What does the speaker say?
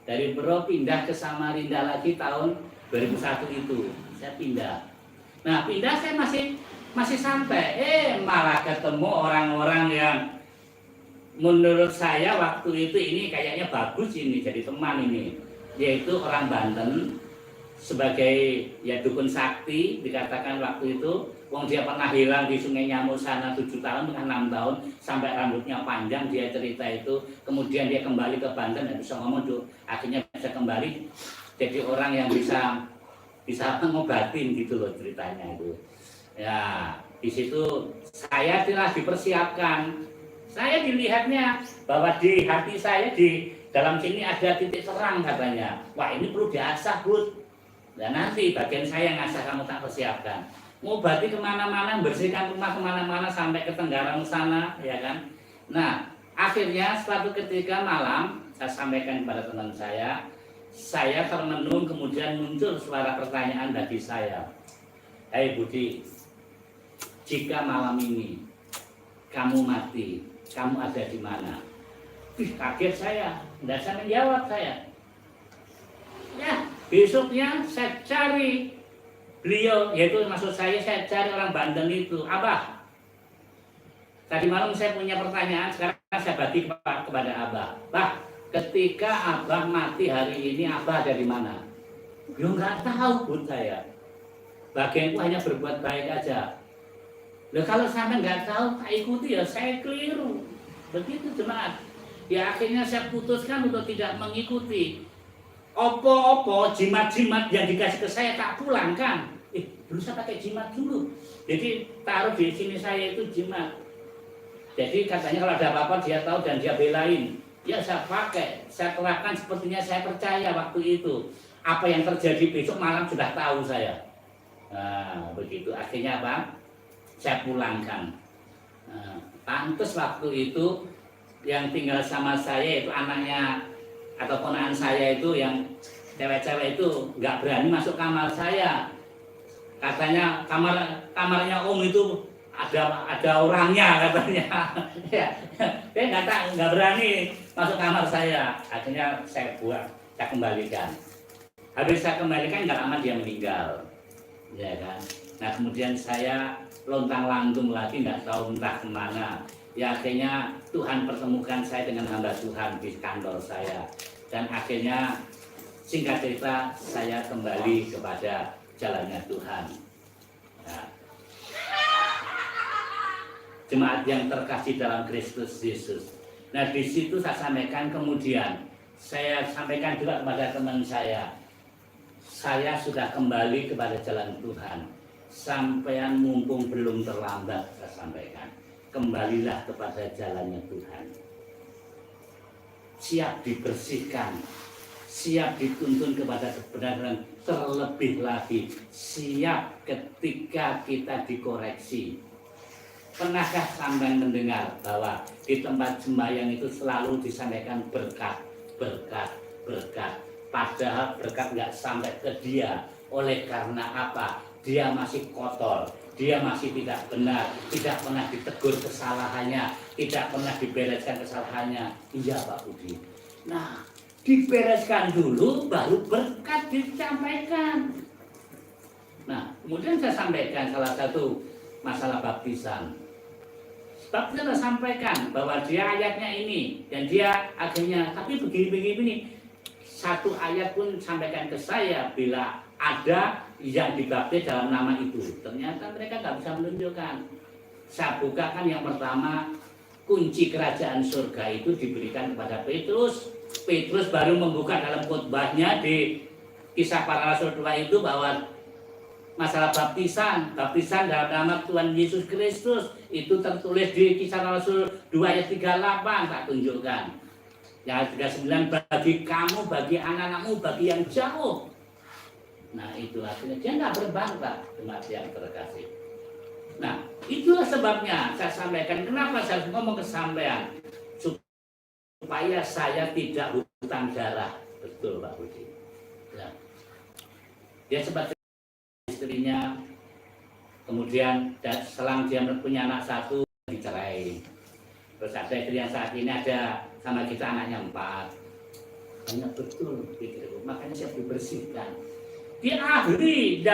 dari Bro pindah ke Samarinda lagi tahun 2001 itu. Saya pindah. Nah, pindah saya masih santai. Malah ketemu orang-orang yang menurut saya waktu itu ini kayaknya bagus ini jadi teman ini, yaitu orang Banten sebagai ya dukun sakti dikatakan waktu itu. Wong dia pernah hilang di Sungai Nyamuk sana 7 tahun, 6 tahun sampai rambutnya panjang, dia cerita itu. Kemudian dia kembali ke Banten dan bisa ngomong tuh, akhirnya bisa kembali jadi orang yang bisa mengobatin gitu loh ceritanya itu. Ya di situ saya telah dipersiapkan. Saya dilihatnya bahwa di hati saya di dalam sini ada titik terang katanya. Wah ini perlu diasah Bud. Dan nanti bagian saya yang ngasah kamu tak persiapkan. Ngobati kemana-mana, bersihkan rumah kemana-mana sampai ke Tenggarang sana, ya kan. Nah akhirnya suatu ketika malam saya sampaikan kepada teman saya termenung kemudian muncul suara pertanyaan bagi saya. Hai Budi, jika malam ini kamu mati, kamu ada di mana? Kaget saya, tidak saya menjawab saya. Ya, besoknya saya cari beliau, yaitu maksud saya cari orang Banten itu. Abah, tadi malam saya punya pertanyaan, sekarang saya bagi kepada Abah. Bah, ketika Abah mati hari ini, Abah ada di mana? Dia nggak tahu Bud saya. Bagianku hanya berbuat baik aja. Loh kalau sampai nggak tahu, tak ikuti ya saya keliru. Begitu jemaat. Ya akhirnya saya putuskan untuk tidak mengikuti. Opo-opo jimat-jimat yang dikasih ke saya tak pulangkan. Dulu saya pakai jimat dulu. Jadi taruh di sini saya itu jimat. Jadi katanya kalau ada apa-apa dia tahu dan dia belain. Ya saya pakai, saya terapkan sepertinya saya percaya waktu itu. Apa yang terjadi besok malam sudah tahu saya. Nah begitu akhirnya apa? Saya pulangkan. Nah, pantes waktu itu yang tinggal sama saya itu anaknya atau ponakan saya itu yang cewek-cewek itu nggak berani masuk kamar saya. Katanya kamarnya Om itu ada orangnya katanya. Ya, dia nggak berani masuk kamar saya. Akhirnya saya kembalikan. Habis saya kembalikan nggak lama dia meninggal, ya kan. Nah kemudian saya lontang-lantung lagi nggak tahu entah kemana. Ya akhirnya Tuhan pertemukan saya dengan hamba Tuhan di kantor saya. Dan akhirnya singkat cerita saya kembali kepada jalannya Tuhan. Nah, jemaat yang terkasih dalam Kristus Yesus. Nah di situ saya sampaikan kemudian saya sampaikan juga kepada teman saya sudah kembali kepada jalan Tuhan. Sampean mumpung belum terlambat saya sampaikan. Kembalilah kepada jalannya Tuhan. Siap dibersihkan, siap dituntun kepada kebenaran, terlebih lagi siap ketika kita dikoreksi. Pernahkah sampean mendengar bahwa di tempat sembahyang itu selalu disampaikan berkat, berkat, berkat. Padahal berkat nggak sampai ke dia. Oleh karena apa? Dia masih kotor. Dia masih tidak benar, tidak pernah ditegur kesalahannya, tidak pernah dibereskan kesalahannya. Iya Pak Budi. Nah, dibereskan dulu baru berkat disampaikan. Nah, kemudian saya sampaikan salah satu masalah baptisan. Sebab saya sampaikan bahwa dia ayatnya ini dan dia akhirnya tapi begini. Satu ayat pun sampaikan ke saya bila ada yang dibaptis dalam nama itu. Ternyata mereka nggak bisa menunjukkan. Saya bukakan yang pertama, kunci kerajaan surga itu diberikan kepada Petrus. Petrus baru membuka dalam khotbahnya di Kisah Para Rasul 2 itu bahwa masalah baptisan dalam nama Tuhan Yesus Kristus itu tertulis di Kisah Para Rasul 2 ayat 38 tak tunjukkan. Yang 39 bagi kamu, bagi anak-anakmu, bagi yang jauh. Nah itu artinya dia nggak berbangga jemaat yang terkasih. Nah itulah sebabnya saya sampaikan kenapa saya ngomong kesampaian supaya saya tidak hutang darah. Betul Pak Budi. Ya. Dia sempat istrinya, kemudian selang dia punya anak satu dicerai. Terus ada istri yang saat ini ada sama kita anaknya 4. banyak betul, gitu. Makanya saya dibersihkan. Diakhiri